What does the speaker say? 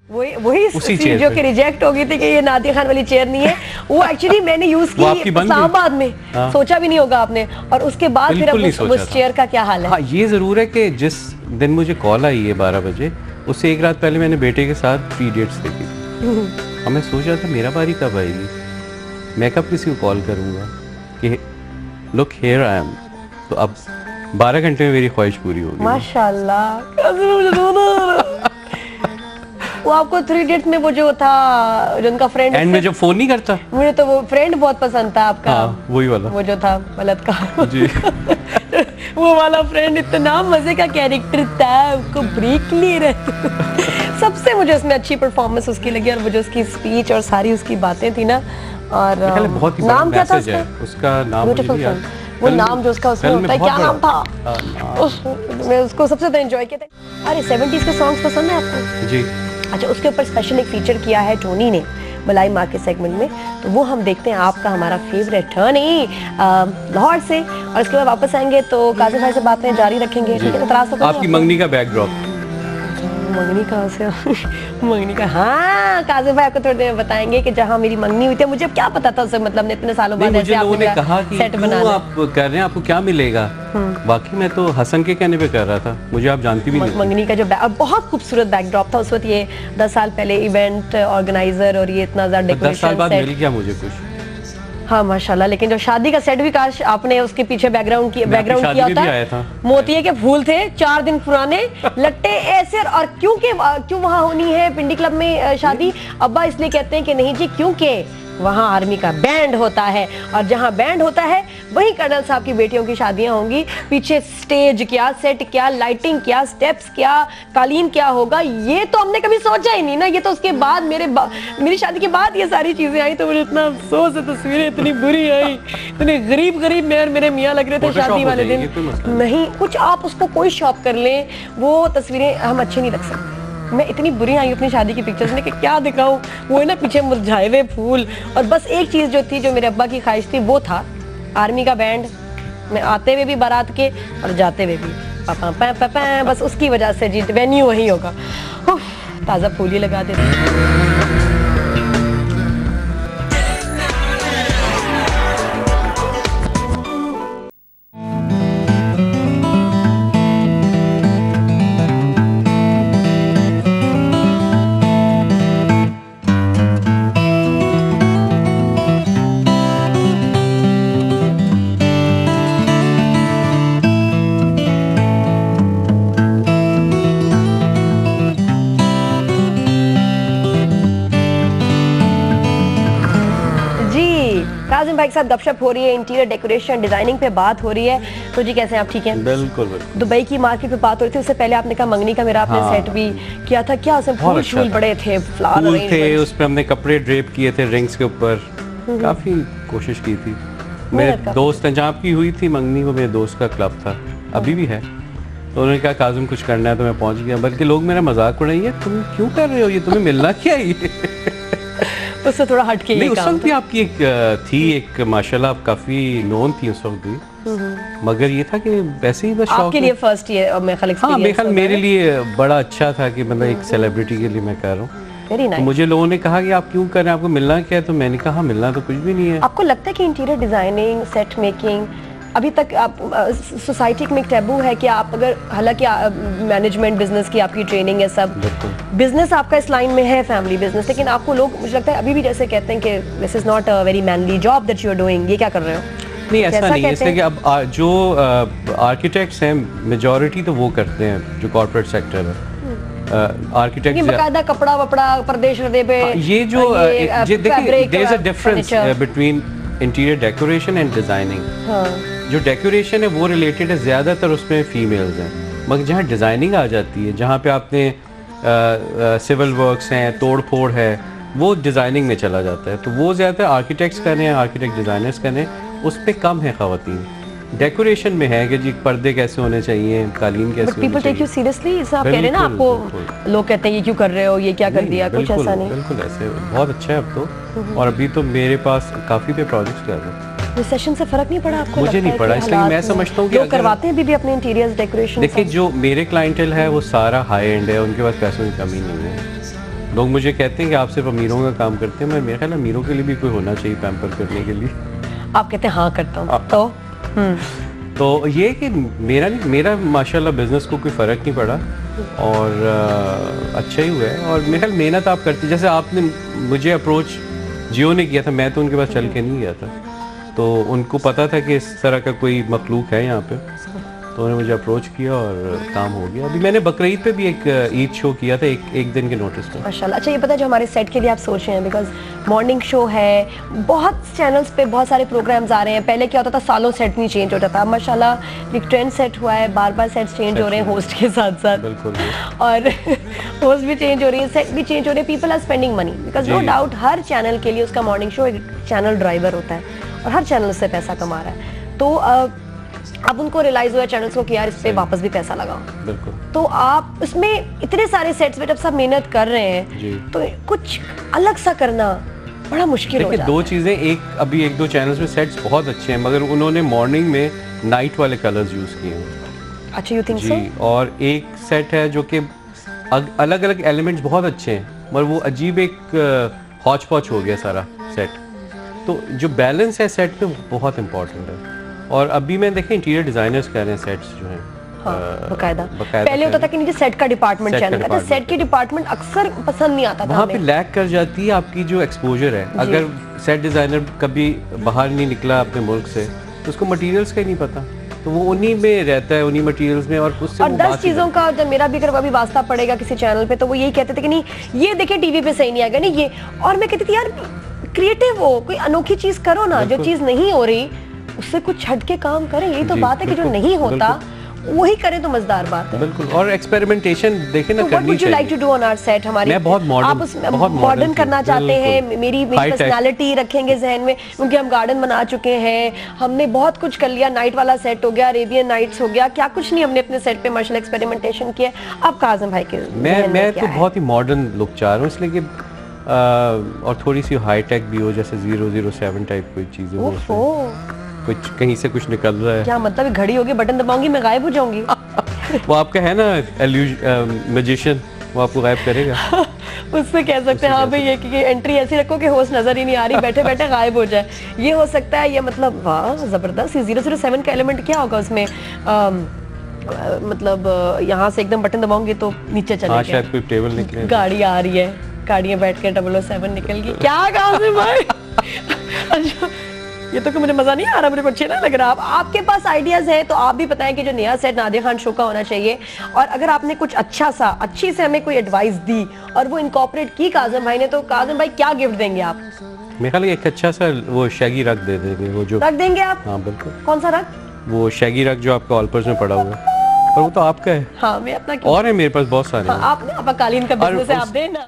वही चेयर जो कि रिजेक्ट हो गई थी कि ये नादिया खान वाली चेयर नहीं है, वो एक्चुअली मैंने यूज की इस्लामाबाद में। सोचा भी नहीं होगा आपने, और उसके बाद फिर अब उस चेयर का क्या हाल है? हाँ, ये जरूर है कि जिस दिन मुझे कॉल आई है 12 बजे, उससे एक रात पहले मैंने बेटे के साथ 3 इडियट्स देखी थी। और मैं सोच रहा था मेरा बारी कब आएगी, मैं कब किसी को कॉल करूँगा कि लुक हियर आई एम। तो अब 12 घंटे में मेरी ख्वाहिश पूरी होगी। माशाल्लाह। वो आपको 3 इडियट्स में वो जो था, जो उनका फ्रेंड एंड में जो फोन नहीं करता, मुझे तो वो फ्रेंड बहुत पसंद था आपका। हाँ, वही वाला, वो जो था बलात्कार जी। वो वाला फ्रेंड इतना मजे का कैरेक्टर था, उसको ब्रेक ले रहे। सबसे मुझे उसमें अच्छी परफॉर्मेंस उसकी लगी, और वो जो उसकी स्पीच और सारी उसकी बातें थी ना। और नाम क्या था उसका? नाम वो नाम जो उसका उसमें होता है, क्या नाम था? मैं उसको सबसे ज्यादा एंजॉय किया था। अरे 70s के सॉन्ग्स पसंद है आपको? जी। अच्छा, उसके ऊपर स्पेशल एक फीचर किया है टोनी ने मलाई मार्केट सेगमेंट में, तो वो हम देखते हैं। आपका हमारा फेवरेट टोनी लाहौर से, और इसके बाद वापस आएंगे तो काजिम भाई से बातें जारी रखेंगे। ठीक है, इतराज़ तो आपकी मंगनी का बैकड्रॉप। मंगनी कहाँ से? मंगनी का, हाँ, काजिम भाई आपको थोड़ी देर में बताएंगे कि जहाँ मेरी मंगनी हुई थी, मुझे क्या पता था उसे, मतलब इतने सालों बाद ऐसे आपने कहा कि सेट बना आप कर रहे हैं, आपको क्या मिलेगा। बाकी मैं तो हसन के कहने पे कर रहा था, मुझे आप जानती भी नहीं। मंगनी का जो बहुत खूबसूरत बैकड्रॉप था उस वक्त, ये 10 साल पहले इवेंट ऑर्गेनाइजर, और ये इतना ज्यादा डेकोरेशन 10 साल बाद मिल गया मुझे कुछ। हाँ माशाल्लाह, लेकिन जो शादी का सेट भी काश आपने उसके पीछे बैकग्राउंड किया होता। मोतिये के फूल थे 4 दिन पुराने, लट्टे ऐसे। और क्यों वहाँ होनी है पिंडी क्लब में शादी? अब्बा इसलिए कहते हैं कि नहीं जी, क्योंकि वहाँ आर्मी का बैंड होता है, और जहाँ बैंड होता है वहीं कर्नल साहब की बेटियों की शादियाँ होंगी। पीछे स्टेज क्या, सेट क्या, लाइटिंग क्या, स्टेप्स क्या, कालीन क्या होगा, ये तो हमने कभी सोचा ही नहीं ना। ये तो उसके बाद मेरी शादी के बाद ये सारी चीजें आई, तो मुझे इतना अफसोस है, तस्वीरें इतनी बुरी आई, इतने गरीब मैं मेरे मियाँ लग रहे थे शादी वाले दिन। नहीं, कुछ आप उसको कोई शॉप कर लें, वो तस्वीरें हम अच्छी नहीं रख सकते। मैं इतनी बुरी आई अपनी शादी की पिक्चर्स में कि क्या दिखाऊं। वो है ना, पीछे मुरझाए हुए फूल, और बस एक चीज जो थी, जो मेरे अब्बा की ख्वाहिश थी, वो था आर्मी का बैंड में आते हुए भी बारात के और जाते हुए भी पापा पा पा पा, बस उसकी वजह से जी वेन्यू वही होगा। ताज़ा फूल ही लगा देते। काजिम भाई के साथ गपशप हो रही है, इंटीरियर डेकोरेशन डिजाइनिंग पे बात हो रही है। तो जी कैसे हैं आप? ठीक हैं? बिल्कुल। दुबई की मार्केट पे बात हो रही थी, उससे पहले आपने कहा मंगनी का मेरा आपने सेट भी किया था। क्या उसमें फूल शूल बड़े थे, फ्लावर थे, उस पे हमने कपड़े ड्रेप किए थे रिंग्स के ऊपर, काफी कोशिश की थी। मेरे दोस्त हैं, जहाँ आपकी हुई थी मंगनी, वो मेरे दोस्त का क्लब था, अभी भी है। तो उन्होंने कहा काजिम कुछ करना है, तो मैं पहुंच गया। बल्कि लोग मेरा मजाक उड़ाएंगे, तुम क्यों कर रहे हो ये, तुम्हें मिलना क्या है? उससे थोड़ा हट के नहीं, उस वक्त भी आपकी एक माशाल्लाह आप काफी नोन थी उस वक्त भी, मगर ये था कि वैसे ही बस आपके लिए फर्स्ट ईयर मेरे लिए बड़ा अच्छा था कि मतलब एक सेलिब्रिटी के लिए मैं कर रहा हूँ। तो मुझे लोगों ने कहा कि आप क्यों कर रहे हैं, आपको मिलना क्या है? तो मैंने कहा मिलना तो कुछ भी नहीं है। आपको लगता है कि इंटीरियर डिजाइनिंग, सेट मेकिंग अभी तक आप सोसाइटी में एक टैबू है कि आप अगर, हालांकि मैनेजमेंट बिजनेस की आपकी ट्रेनिंग है, सब बिजनेस आपका इस लाइन में है, फैमिली बिजनेस, लेकिन आपको लोग, मुझे लगता है अभी भी जैसे कहते हैं कि this is not a very manly job that you are doing, ये क्या कर रहे हो? नहीं, ऐसा नहीं है। इसलिए कि अब जो आर्किटेक्ट्स हैं मेजॉरिटी तो वो करते हैं जो कॉर्पोरेट सेक्टर है। आर्किटेक्ट बकायदा कपड़ा वपड़ा प्रदेश पे, ये जो देखिए there is a difference between interior decoration and designing. जो डेकोरेशन है वो रिलेटेड है ज़्यादातर, उसमें फीमेल्स हैं, मगर जहाँ डिज़ाइनिंग आ जाती है, जहाँ पे आपने सिविल वर्क्स हैं, तोड़ फोड़ है, वो डिज़ाइनिंग में चला जाता है। तो वो ज़्यादातर आर्किटेक्ट्स करने हैं, आर्किटेक्ट डिज़ाइनर्स करने, उस पर कम है ख़वातीन। डेकोरेशन में है कि जी पर्दे कैसे होने चाहिए, कालीन कैसे होने चाहिए। पीपल टेक यू सीरियसली, आप कह रहे हैं ना, आपको लोग कहते हैं ये क्यों कर रहे हो, ये क्या कर दिया, कुछ ऐसा नहीं। बिल्कुल ऐसे बहुत अच्छा है अब तो। और अभी तो मेरे पास काफ़ी पे प्रोजेक्ट्स कर रहे हैं। रिसेशन से फर्क नहीं पड़ा आपको? मुझे नहीं पड़ा, इसलिए मैं समझता हूँ कि लोग करवाते हैं भी अपने इंटीरियर्स डेकोरेशन। देखिए जो मेरे क्लाइंटेल है वो सारा हाई एंड है, उनके पास पैसों की कमी नहीं है। लोग मुझे कहते हैं कि आप सिर्फ अमीरों का काम करते हैं, मैं मेरा ख्याल है अमीरों के लिए भी कोई होना चाहिए पैम्पर करने के लिए। आप कहते हैं हाँ करता हूँ तो ये कि मेरा माशाल्लाह बिजनेस को कोई फ़र्क नहीं पड़ा और अच्छा ही हुआ है। और मेरे ख्याल मेहनत आप करती, जैसे आपने मुझे अप्रोच जियो ने किया था, मैं तो उनके पास चल के नहीं गया था, तो उनको पता था कि इस तरह का कोई मखलूक है यहाँ पे, तो उन्होंने मुझे अप्रोच किया और काम हो गया। अभी मैंने बकरीद पे भी एक ईद शो किया था, एक दिन के नोटिस पे। माशाल्लाह। अच्छा ये पता है जो हमारे सेट के लिए आप सोच रहे हैं, बिकॉज मॉर्निंग शो है, बहुत चैनल्स पे बहुत सारे प्रोग्राम्स आ रहे हैं। पहले क्या होता था, सालों सेट नहीं चेंज होता था, माशाल्लाह एक ट्रेंड सेट हुआ है, बार बार सेट्स चेंज हो रहे हैं होस्ट के साथ साथ। बिल्कुल। और होस्ट भी चेंज हो रही है, सेट भी चेंज हो रहे हैं, people are spending money, because no doubt हर चैनल के लिए उसका मॉर्निंग शो एक चैनल ड्राइवर होता है और हर चैनल उससे पैसा कमा रहा है। तो अब उनको रियलाइज हुआ चैनल्स को कि यार इस पे वापस भी पैसा लगाओ। बिल्कुल। तो आप इसमें इतने सारे सेट्स पे जब सब मेहनत कर रहे हैं तो कुछ अलग सा करना बड़ा मुश्किल हो जाता है। दो चीजें, एक अभी एक दो चैनल्स में सेट्स बहुत अच्छे हैं, मगर उन्होंने मॉर्निंग में नाइट वाले कलर्स यूज किए हैं। अच्छा, यू थिंक सो? और एक सेट है जो कि अलग अलग एलिमेंट्स बहुत अच्छे हैं, मगर वो अजीब एक हौच पौच हो गया सारा सेट। तो जो बैलेंस है सेट पे बहुत इंपॉर्टेंट है। और अभी मैं देखें इंटीरियर डिजाइनर्स कह रहे हैं सेट्स जो हैं बकायदा। पहले होता था कि नीचे सेट का डिपार्टमेंट चैनल था, सेट की डिपार्टमेंट अक्सर पसंद नहीं आता था। वहाँ पे लैग कर जाती है आपकी जो एक्सपोजर है। अगर सेट डिजाइनर कभी बाहर नहीं निकला अपने मुल्क से तो उसको मटेरियल्स का ही नहीं पता, तो वो उन्हीं में रहता है, उन्हीं मटेरियल्स में, और उससे 10 चीज़ों का जब मेरा भी अगर वास्ता पड़ेगा किसी चैनल पे तो वो यही कहते थे कि नहीं ये देखे टीवी पे सही नहीं आएगा, नहीं ये, और मैं कहती थी यार क्रिएटिव हो, कोई अनोखी चीज करो ना, जो चीज नहीं हो रही उससे कुछ हट के काम करें। यही तो बात है कि जो नहीं होता वही करें तो मजेदार बात है। बिल्कुल। और एक्सपेरिमेंटेशन देखें ना, तो करनी चाहिए। Like to do on our set हमारी, मैं बहुत मॉडर्न करना चाहते हैं, मेरी पर्सनालिटी रखेंगे जहन में, क्योंकि हम गार्डन बना चुके हैं, हमने बहुत कुछ कर लिया, नाइट वाला सेट हो गया, अरेबियन नाइट्स हो गया, क्या कुछ नहीं हमने अपने सेट पे माशाल्लाह एक्सपेरिमेंटेशन किया। अब काज़िम भाई के मैं तो बहुत ही मॉडर्न लुक चाह रहा हूँ, इसलिए कि और थोड़ी सी हाई टेक भी हो, जैसे 007 टाइप कोई चीजें हो, कुछ कहीं से कुछ निकल रहा है। क्या मतलब घड़ी होगी, बटन दबाऊंगी मैं गायब हो जाऊंगी? वो आपका है ना मैजिशियन, वो आपको गायब करेगा। उससे कह सकते हैं हाँ भाई ये कि एंट्री ऐसी रखो कि होस्ट नजर ही नहीं आ रही, बैठे बैठे गायब हो जाए, ये हो सकता है। ये मतलब वाह जबरदस्त। 007 का एलिमेंट क्या होगा उसमें? मतलब यहाँ से एकदम बटन दबाऊंगी तो नीचे चले, शायद कोई टेबल निकले, गाड़ी आ रही है, गाड़ियाँ बैठ के 007 निकल गई, क्या काज़िम भाई? अच्छा ये तो मुझे मजा नहीं आ रहा, मुझे कुछ ना लग रहा। आपके पास आइडियाज हैं तो आप भी बताएं कि जो नया सेट नादिया खान शो का होना चाहिए, और अगर आपने कुछ अच्छी से हमें कोई एडवाइस दी और वो इनकॉर्पोरेट की काज़िम भाई ने, तो काज़िम भाई क्या गिफ्ट देंगे आप? मेरे ख्याल एक अच्छा सा वो शैगी रग दे देंगे, वो जो रख देंगे आप? हाँ बिल्कुल। कौन सा रग? वो शैगी रग जो आपका ऑलपर्स में पड़ा हुआ है, और वो तो आपका है। हाँ मैं अपना, और है मेरे पास बहुत सारे। आपने कालीन का बिजनेस है, आप देना।